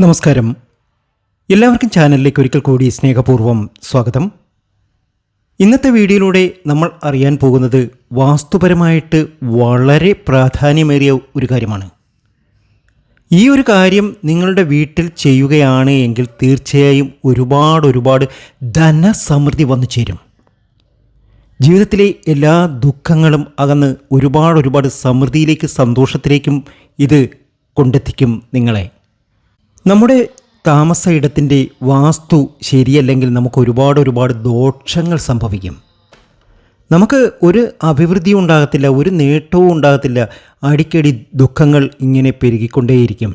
നമസ്കാരം. എല്ലാവർക്കും ചാനലിലേക്ക് ഒരിക്കൽ കൂടി സ്നേഹപൂർവ്വം സ്വാഗതം. ഇന്നത്തെ വീഡിയോയിലൂടെ നമ്മൾ അറിയാൻ പോകുന്നത് വാസ്തുപരമായിട്ട് വളരെ പ്രാധാന്യമേറിയ ഒരു കാര്യമാണ്. ഈ ഒരു കാര്യം നിങ്ങളുടെ വീട്ടിൽ ചെയ്യുകയാണ് എങ്കിൽ തീർച്ചയായും ഒരുപാട് ധനസമൃദ്ധി വന്നു ചേരും. ജീവിതത്തിലെ എല്ലാ ദുഃഖങ്ങളും അകന്ന് ഒരുപാട് സമൃദ്ധിയിലേക്കും സന്തോഷത്തിലേക്കും ഇത് കൊണ്ടെത്തിക്കും നിങ്ങളെ. നമ്മുടെ താമസ ഇടത്തിൻ്റെ വാസ്തു ശരിയല്ലെങ്കിൽ നമുക്ക് ഒരുപാട് ദോഷങ്ങൾ സംഭവിക്കും. നമുക്ക് ഒരു അഭിവൃദ്ധിയും ഉണ്ടാകത്തില്ല, ഒരു നേട്ടവും ഉണ്ടാകത്തില്ല. അടിക്കടി ദുഃഖങ്ങൾ ഇങ്ങനെ പെരുകിക്കൊണ്ടേയിരിക്കും.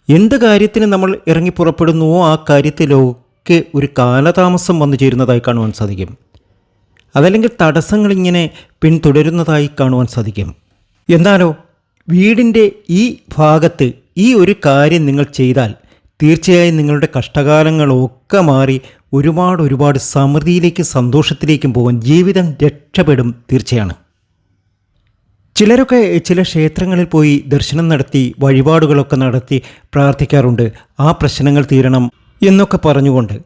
എന്ത് കാര്യത്തിന് നമ്മൾ ഇറങ്ങി പുറപ്പെടുന്നുവോ ആ കാര്യത്തിലൊക്കെ ഒരു കാലതാമസം വന്നു ചേരുന്നതായി കാണുവാൻ സാധിക്കും. അതല്ലെങ്കിൽ തടസ്സങ്ങളിങ്ങനെ പിന്തുടരുന്നതായി കാണുവാൻ സാധിക്കും. എന്നാലോ വീടിൻ്റെ ഈ ഭാഗത്ത് ഈ ഒരു കാര്യം നിങ്ങൾ ചെയ്താൽ തീർച്ചയായും നിങ്ങളുടെ കഷ്ടകാലങ്ങളൊക്കെ മാറി ഒരുപാട് സമൃദ്ധിയിലേക്കും സന്തോഷത്തിലേക്കും പോകാൻ ജീവിതം രക്ഷപ്പെടും തീർച്ചയാണ്. ചിലരൊക്കെ ചില ക്ഷേത്രങ്ങളിൽ പോയി ദർശനം നടത്തി വഴിപാടുകളൊക്കെ നടത്തി പ്രാർത്ഥിക്കാറുണ്ട്, ആ പ്രശ്നങ്ങൾ തീരണം എന്നൊക്കെ പറഞ്ഞുകൊണ്ട്.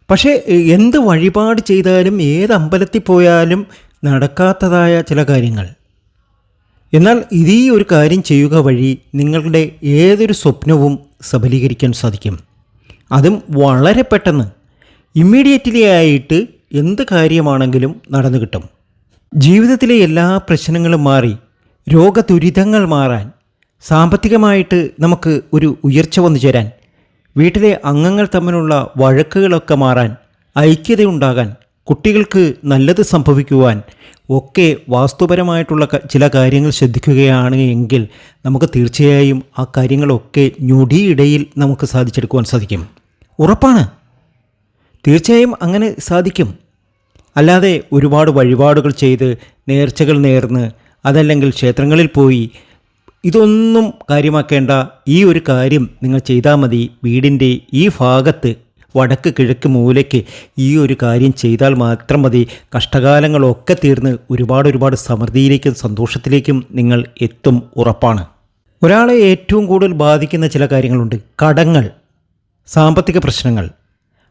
പക്ഷേ എന്ത് വഴിപാട് ചെയ്താലും ഏത് അമ്പലത്തിൽ പോയാലും നടക്കാത്തതായ ചില കാര്യങ്ങൾ. എന്നാൽ ഈ ഒരു കാര്യം ചെയ്യുക വഴി നിങ്ങളുടെ ഏതൊരു സ്വപ്നവും സഫലീകരിക്കാൻ സാധിക്കും. അതും വളരെ പെട്ടെന്ന്, ഇമ്മീഡിയറ്റ്ലി ആയിട്ട് എന്ത് കാര്യമാണെങ്കിലും നടന്നു കിട്ടും. ജീവിതത്തിലെ എല്ലാ പ്രശ്നങ്ങളും മാറി രോഗദുരിതങ്ങൾ മാറാൻ, സാമ്പത്തികമായിട്ട് നമുക്ക് ഒരു ഉയർച്ച വന്നു ചേരാൻ, വീട്ടിലെ അംഗങ്ങൾ തമ്മിലുള്ള വഴക്കുകളൊക്കെ മാറാൻ, ഐക്യതയുണ്ടാകാൻ, കുട്ടികൾക്ക് നല്ലത് സംഭവിക്കുവാൻ ഒക്കെ വാസ്തുപരമായിട്ടുള്ള ചില കാര്യങ്ങൾ ശ്രദ്ധിക്കുകയാണ് എങ്കിൽ നമുക്ക് തീർച്ചയായും ആ കാര്യങ്ങളൊക്കെ ഞൊടിയിടയിൽ നമുക്ക് സാധിച്ചെടുക്കുവാൻ സാധിക്കും. ഉറപ്പാണ്, തീർച്ചയായും അങ്ങനെ സാധിക്കും. അല്ലാതെ ഒരുപാട് വഴിപാടുകൾ ചെയ്ത് നേർച്ചകൾ നേർന്ന് അതല്ലെങ്കിൽ ക്ഷേത്രങ്ങളിൽ പോയി ഇതൊന്നും കാര്യമാക്കേണ്ട. ഈ ഒരു കാര്യം നിങ്ങൾ ചെയ്താൽ മതി. വീടിൻ്റെ ഈ ഭാഗത്ത് വടക്ക് കിഴക്ക് മൂലയ്ക്ക് ഈ ഒരു കാര്യം ചെയ്താൽ മാത്രം മതി. കഷ്ടകാലങ്ങളൊക്കെ തീർന്ന് ഒരുപാട് സമൃദ്ധിയിലേക്കും സന്തോഷത്തിലേക്കും നിങ്ങൾ എത്തും, ഉറപ്പാണ്. ഒരാളെ ഏറ്റവും കൂടുതൽ ബാധിക്കുന്ന ചില കാര്യങ്ങളുണ്ട്. കടങ്ങൾ, സാമ്പത്തിക പ്രശ്നങ്ങൾ.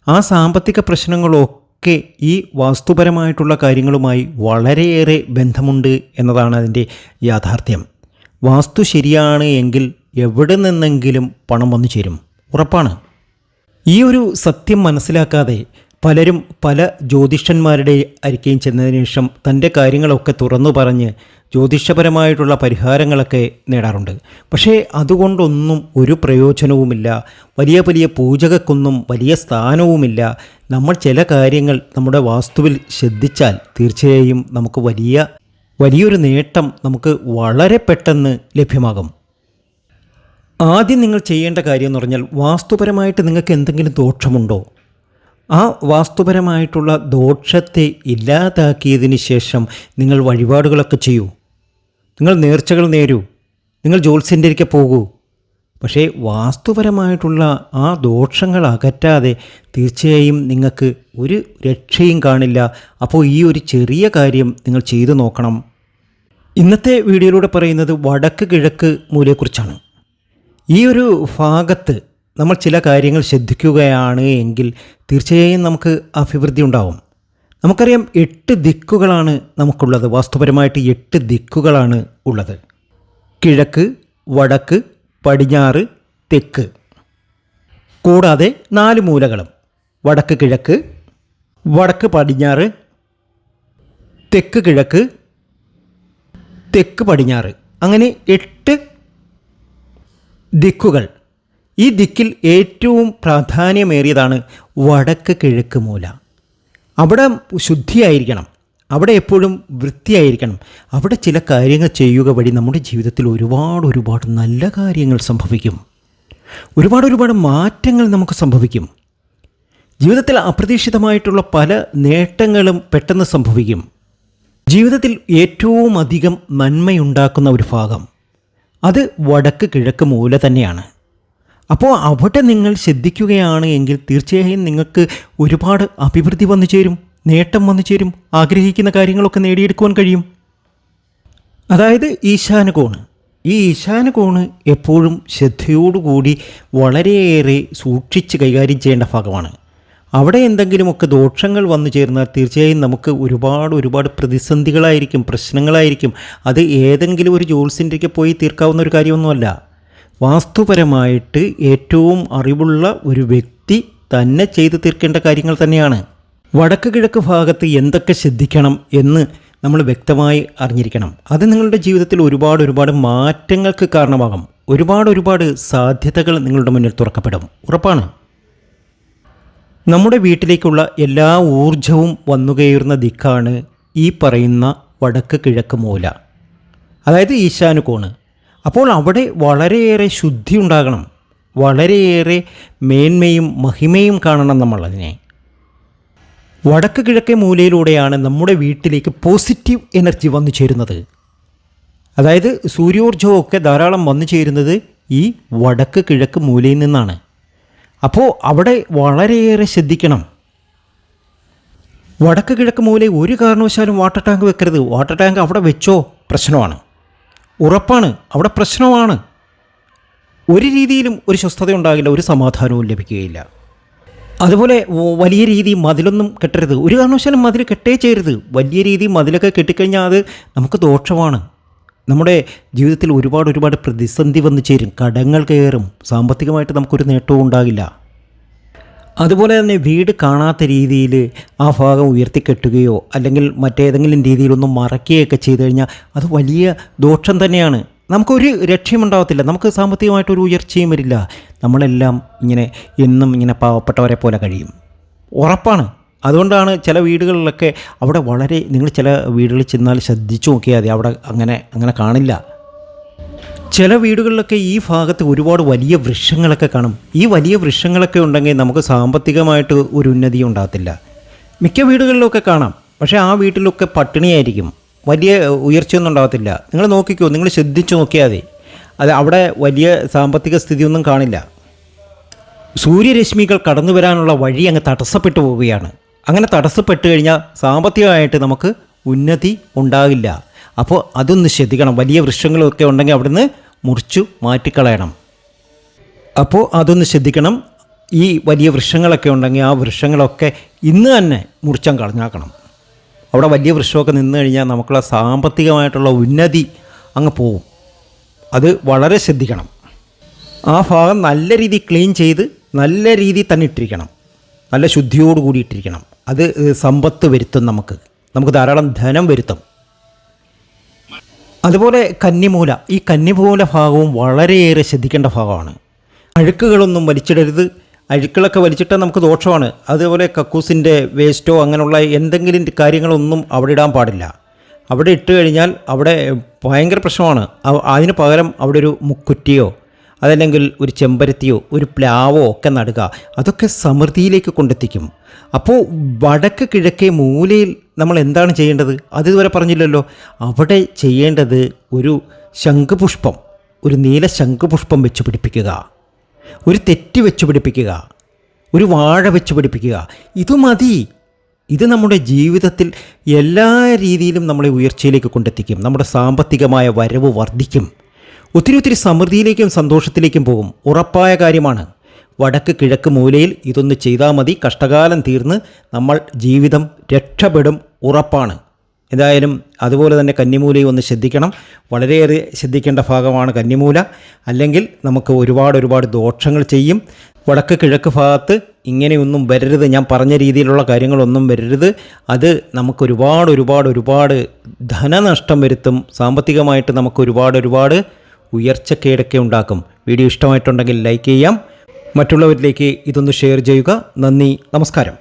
ആ സാമ്പത്തിക പ്രശ്നങ്ങളൊക്കെ ഈ വാസ്തുപരമായിട്ടുള്ള കാര്യങ്ങളുമായി വളരെയേറെ ബന്ധമുണ്ട് എന്നതാണ് അതിൻ്റെ യാഥാർത്ഥ്യം. വാസ്തു ശരിയാണ് എങ്കിൽ എവിടെ നിന്നെങ്കിലും പണം വന്നു ചേരും, ഉറപ്പാണ്. ഈ ഒരു സത്യം മനസ്സിലാക്കാതെ പലരും പല ജ്യോതിഷന്മാരുടെ അരികെയും ചെന്നതിന് ശേഷം തൻ്റെ കാര്യങ്ങളൊക്കെ തുറന്നു പറഞ്ഞ് ജ്യോതിഷപരമായിട്ടുള്ള പരിഹാരങ്ങളൊക്കെ നേടാറുണ്ട്. പക്ഷേ അതുകൊണ്ടൊന്നും ഒരു പ്രയോജനവുമില്ല. വലിയ പൂജകൾക്കൊന്നും വലിയ സ്ഥാനവുമില്ല. നമ്മൾ ചില കാര്യങ്ങൾ നമ്മുടെ വാസ്തുവിൽ ശ്രദ്ധിച്ചാൽ തീർച്ചയായും നമുക്ക് വലിയൊരു നേട്ടം നമുക്ക് വളരെ പെട്ടെന്ന് ലഭ്യമാകും. ആദ്യം നിങ്ങൾ ചെയ്യേണ്ട കാര്യം എന്ന് പറഞ്ഞാൽ, വാസ്തുപരമായിട്ട് നിങ്ങൾക്ക് എന്തെങ്കിലും ദോഷമുണ്ടോ, ആ വാസ്തുപരമായിട്ടുള്ള ദോഷത്തെ ഇല്ലാതാക്കിയതിന് ശേഷം നിങ്ങൾ വഴിപാടുകളൊക്കെ ചെയ്യൂ, നിങ്ങൾ നേർച്ചകൾ നേരൂ, നിങ്ങൾ ജ്യോത്സ്യൻ്റെ അടുക്കൽ പോകൂ. പക്ഷേ വാസ്തുപരമായിട്ടുള്ള ആ ദോഷങ്ങൾ അകറ്റാതെ തീർച്ചയായും നിങ്ങൾക്ക് ഒരു രക്ഷയും കാണില്ല. അപ്പോൾ ഈ ഒരു ചെറിയ കാര്യം നിങ്ങൾ ചെയ്തു നോക്കണം. ഇന്നത്തെ വീഡിയോയിലൂടെ പറയുന്നത് വടക്ക് കിഴക്ക് മൂലയെക്കുറിച്ചാണ്. ഈ ഒരു ഭാഗത്ത് നമ്മൾ ചില കാര്യങ്ങൾ ശ്രദ്ധിക്കുകയാണ് എങ്കിൽ തീർച്ചയായും നമുക്ക് അഭിവൃദ്ധി ഉണ്ടാവും. നമുക്കറിയാം 8 ദിക്കുകളാണ് നമുക്കുള്ളത്. വാസ്തുപരമായിട്ട് 8 ദിക്കുകളാണ് ഉള്ളത്. കിഴക്ക്, വടക്ക്, പടിഞ്ഞാറ്, തെക്ക്, കൂടാതെ 4 മൂലകളും. വടക്ക് കിഴക്ക്, വടക്ക് പടിഞ്ഞാറ്, തെക്ക് കിഴക്ക്, തെക്ക് പടിഞ്ഞാറ്, അങ്ങനെ 8 ദിക്കുകൾ. ഈ ദിക്കിൽ ഏറ്റവും പ്രാധാന്യമേറിയതാണ് വടക്ക് കിഴക്ക് മൂല. അവിടെ ശുദ്ധിയായിരിക്കണം, അവിടെ എപ്പോഴും വൃത്തിയായിരിക്കണം. അവിടെ ചില കാര്യങ്ങൾ ചെയ്യുക വഴി നമ്മുടെ ജീവിതത്തിൽ ഒരുപാട് നല്ല കാര്യങ്ങൾ സംഭവിക്കും. ഒരുപാട് മാറ്റങ്ങൾ നമുക്ക് സംഭവിക്കും. ജീവിതത്തിൽ അപ്രതീക്ഷിതമായിട്ടുള്ള പല നേട്ടങ്ങളും പെട്ടെന്ന് സംഭവിക്കും. ജീവിതത്തിൽ ഏറ്റവും അധികം നന്മയുണ്ടാക്കുന്ന ഒരു ഭാഗം അത് വടക്ക് കിഴക്ക് മൂല തന്നെയാണ്. അപ്പോൾ അവിടെ നിങ്ങൾ ശ്രദ്ധിക്കുകയാണ് എങ്കിൽ തീർച്ചയായും നിങ്ങൾക്ക് ഒരുപാട് അഭിവൃദ്ധി വന്നു ചേരും, നേട്ടം വന്നു ചേരും, ആഗ്രഹിക്കുന്ന കാര്യങ്ങളൊക്കെ നേടിയെടുക്കുവാൻ കഴിയും. അതായത് ഈശാനകോണ് ഈ ഈശാനകോണ് എപ്പോഴും ശ്രദ്ധയോടുകൂടി വളരെയേറെ സൂക്ഷിച്ച് കൈകാര്യം ചെയ്യേണ്ട ഭാഗമാണ്. അവിടെ എന്തെങ്കിലുമൊക്കെ ദോഷങ്ങൾ വന്നു ചേർന്നാൽ തീർച്ചയായും നമുക്ക് ഒരുപാട് പ്രതിസന്ധികളായിരിക്കും, പ്രശ്നങ്ങളായിരിക്കും. അത് ഏതെങ്കിലും ഒരു ജ്യോത്സ്യൻ്റെയൊക്കെ പോയി തീർക്കാവുന്ന ഒരു കാര്യമൊന്നുമല്ല. വാസ്തുപരമായിട്ട് ഏറ്റവും അറിവുള്ള ഒരു വ്യക്തി തന്നെ ചെയ്തു തീർക്കേണ്ട കാര്യങ്ങൾ തന്നെയാണ്. വടക്ക് കിഴക്ക് ഭാഗത്ത് എന്തൊക്കെ ശ്രദ്ധിക്കണം എന്ന് നമ്മൾ വ്യക്തമായി അറിഞ്ഞിരിക്കണം. അത് നിങ്ങളുടെ ജീവിതത്തിൽ ഒരുപാട് മാറ്റങ്ങൾക്ക് കാരണമാകും. ഒരുപാട് സാധ്യതകൾ നിങ്ങളുടെ മുന്നിൽ തുറക്കപ്പെടും, ഉറപ്പാണ്. നമ്മുടെ വീട്ടിലേക്കുള്ള എല്ലാ ഊർജവും വന്നുകയറുന്ന ദിക്കാണ് ഈ പറയുന്ന വടക്ക് കിഴക്ക് മൂല, അതായത് ഈശാനുകോണ്. അപ്പോൾ അവിടെ വളരെയേറെ ശുദ്ധി ഉണ്ടാകണം, വളരെയേറെ മേന്മയും മഹിമയും കാണണം നമ്മളതിനെ. വടക്ക് കിഴക്കേ മൂലയിലൂടെയാണ് നമ്മുടെ വീട്ടിലേക്ക് പോസിറ്റീവ് എനർജി വന്നു ചേരുന്നത്. അതായത് സൂര്യോർജ്ജമൊക്കെ ധാരാളം വന്നു ചേരുന്നത് ഈ വടക്ക് കിഴക്ക് മൂലയിൽ നിന്നാണ്. അപ്പോൾ അവിടെ വളരെയേറെ ശ്രദ്ധിക്കണം. വടക്ക് കിഴക്ക് മൂലയിൽ ഒരു കാരണവശാലും വാട്ടർ ടാങ്ക് വെക്കരുത്. വാട്ടർ ടാങ്ക് അവിടെ വെച്ചോ പ്രശ്നമാണ്, ഉറപ്പാണ്, അവിടെ പ്രശ്നമാണ്. ഒരു രീതിയിലും ഒരു സ്വസ്ഥത ഉണ്ടാകില്ല, ഒരു സമാധാനവും ലഭിക്കുകയില്ല. അതുപോലെ വലിയ രീതി മതിലൊന്നും കെട്ടരുത്, ഒരു കാരണവശാലും മതിൽ കെട്ടേ ചെയ്യരുത്. വലിയ രീതി മതിലൊക്കെ കെട്ടിക്കഴിഞ്ഞാൽ അത് നമുക്ക് ദോഷമാണ്. നമ്മുടെ ജീവിതത്തിൽ ഒരുപാട് പ്രതിസന്ധി വന്നു ചേരും, കടങ്ങൾ കയറും, സാമ്പത്തികമായിട്ട് നമുക്കൊരു നേട്ടവും ഉണ്ടാകില്ല. അതുപോലെ തന്നെ വീട് കാണാത്ത രീതിയിൽ ആ ഭാഗം ഉയർത്തിക്കെട്ടുകയോ അല്ലെങ്കിൽ മറ്റേതെങ്കിലും രീതിയിലൊന്നും മറയ്ക്കുകയൊക്കെ ചെയ്തു കഴിഞ്ഞാൽ അത് വലിയ ദോഷം തന്നെയാണ്. നമുക്കൊരു രക്ഷയുമുണ്ടാകത്തില്ല, നമുക്ക് സാമ്പത്തികമായിട്ടൊരു ഉയർച്ചയും വരില്ല. നമ്മളെല്ലാം എന്നും പാവപ്പെട്ടവരെ പോലെ കഴിയും, ഉറപ്പാണ്. അതുകൊണ്ടാണ് ചില വീടുകളിലൊക്കെ അവിടെ നിങ്ങൾ ചില വീടുകളിൽ ചെന്നാൽ ശ്രദ്ധിച്ചു നോക്കിയാൽ മതി, അവിടെ അങ്ങനെ കാണില്ല. ചില വീടുകളിലൊക്കെ ഈ ഭാഗത്ത് ഒരുപാട് വലിയ വൃക്ഷങ്ങളൊക്കെ കാണും. ഈ വലിയ വൃക്ഷങ്ങളൊക്കെ ഉണ്ടെങ്കിൽ നമുക്ക് സാമ്പത്തികമായിട്ട് ഒരു ഉന്നതി ഉണ്ടാകത്തില്ല. മിക്ക വീടുകളിലൊക്കെ കാണാം, പക്ഷേ ആ വീട്ടിലൊക്കെ പട്ടിണിയായിരിക്കും, വലിയ ഉയർച്ചയൊന്നും ഉണ്ടാകത്തില്ല. നിങ്ങൾ നോക്കിക്കോ, നിങ്ങൾ ശ്രദ്ധിച്ചു നോക്കിയാൽ മതി, അത് അവിടെ വലിയ സാമ്പത്തിക സ്ഥിതിയൊന്നും കാണില്ല. സൂര്യരശ്മികൾ കടന്നു വരാനുള്ള വഴി അങ്ങ് തടസ്സപ്പെട്ടു പോവുകയാണ്. അങ്ങനെ തടസ്സപ്പെട്ട് കഴിഞ്ഞാൽ സാമ്പത്തികമായിട്ട് നമുക്ക് ഉന്നതി ഉണ്ടാകില്ല. അപ്പോൾ അതൊന്ന് ശ്രദ്ധിക്കണം. വലിയ വൃക്ഷങ്ങളൊക്കെ ഉണ്ടെങ്കിൽ അവിടുന്ന് മുറിച്ചു മാറ്റിക്കളയണം. അപ്പോൾ അതൊന്ന് ശ്രദ്ധിക്കണം. ഈ വലിയ വൃക്ഷങ്ങളൊക്കെ ഉണ്ടെങ്കിൽ ആ വൃക്ഷങ്ങളൊക്കെ ഇന്ന് തന്നെ മുറിച്ചാൽ കളഞ്ഞാക്കണം. അവിടെ വലിയ വൃക്ഷമൊക്കെ നിന്ന് കഴിഞ്ഞാൽ നമുക്കുള്ള സാമ്പത്തികമായിട്ടുള്ള ഉന്നതി അങ്ങ് പോവും. അത് വളരെ ശ്രദ്ധിക്കണം. ആ ഭാഗം നല്ല രീതിയിൽ ക്ലീൻ ചെയ്ത് നല്ല രീതിയിൽ തന്നെ ഇട്ടിരിക്കണം, നല്ല ശുദ്ധിയോട് കൂടി ഇട്ടിരിക്കണം. അത് സമ്പത്ത് വരുത്തും, നമുക്ക് ധാരാളം ധനം വരുത്തും. അതുപോലെ കന്നിമൂല, ഈ കന്നിമൂല ഭാഗവും വളരെയേറെ ശ്രദ്ധിക്കേണ്ട ഭാഗമാണ്. അഴുക്കുകളൊന്നും വലിച്ചിടരുത്. അഴുക്കുകളൊക്കെ വലിച്ചിട്ടാൽ നമുക്ക് ദോഷമാണ്. അതുപോലെ കക്കൂസിൻ്റെ വേസ്റ്റോ അങ്ങനെയുള്ള എന്തെങ്കിലും കാര്യങ്ങളൊന്നും അവിടെ ഇടാൻ പാടില്ല. അവിടെ ഇട്ട് കഴിഞ്ഞാൽ അവിടെ ഭയങ്കര പ്രശ്നമാണ്. അതിന് പകരം അവിടെ ഒരു മുക്കുറ്റിയോ അതല്ലെങ്കിൽ ഒരു ചെമ്പരത്തിയോ ഒരു പ്ലാവോ ഒക്കെ നടുക, അതൊക്കെ സമൃദ്ധിയിലേക്ക് കൊണ്ടെത്തിക്കും. അപ്പോൾ വടക്ക് കിഴക്കേ മൂലയിൽ നമ്മൾ എന്താണ് ചെയ്യേണ്ടത്? അതിതുവരെ പറഞ്ഞില്ലല്ലോ. അവിടെ ചെയ്യേണ്ടത് ഒരു ശംഖുപുഷ്പം, ഒരു നീല ശംഖുപുഷ്പം വെച്ച് പിടിപ്പിക്കുക, ഒരു തെറ്റി വെച്ച് പിടിപ്പിക്കുക, ഒരു വാഴ വെച്ച് പിടിപ്പിക്കുക. ഇത് മതി. ഇത് നമ്മുടെ ജീവിതത്തിൽ എല്ലാ രീതിയിലും നമ്മളെ ഉയർച്ചയിലേക്ക് കൊണ്ടെത്തിക്കും. നമ്മുടെ സാമ്പത്തികമായ വരവ് വർദ്ധിക്കും. ഒത്തിരി സമൃദ്ധിയിലേക്കും സന്തോഷത്തിലേക്കും പോകും, ഉറപ്പായ കാര്യമാണ്. വടക്ക് കിഴക്ക് മൂലയിൽ ഇതൊന്ന് ചെയ്താൽ മതി. കഷ്ടകാലം തീർന്ന് നമ്മൾ ജീവിതം രക്ഷപ്പെടും, ഉറപ്പാണ്. എന്തായാലും അതുപോലെ തന്നെ കന്നിമൂലയും ഒന്ന് ശ്രദ്ധിക്കണം. വളരെയേറെ ശ്രദ്ധിക്കേണ്ട ഭാഗമാണ് കന്നിമൂല. അല്ലെങ്കിൽ നമുക്ക് ഒരുപാട് ദോഷങ്ങൾ ചെയ്യും. വടക്ക് കിഴക്ക് ഭാഗത്ത് ഇങ്ങനെയൊന്നും വരരുത്, ഞാൻ പറഞ്ഞ രീതിയിലുള്ള കാര്യങ്ങളൊന്നും വരരുത്. അത് നമുക്ക് ഒരുപാട് ധനനഷ്ടം വരുത്തും. സാമ്പത്തികമായിട്ട് നമുക്ക് ഒരുപാട് ഉയർച്ചക്കേടൊക്കെ ഉണ്ടാക്കും. വീഡിയോ ഇഷ്ടമായിട്ടുണ്ടെങ്കിൽ ലൈക്ക് ചെയ്യാം, മറ്റുള്ളവരിലേക്ക് ഇതൊന്ന് ഷെയർ ചെയ്യുക. നന്ദി, നമസ്കാരം.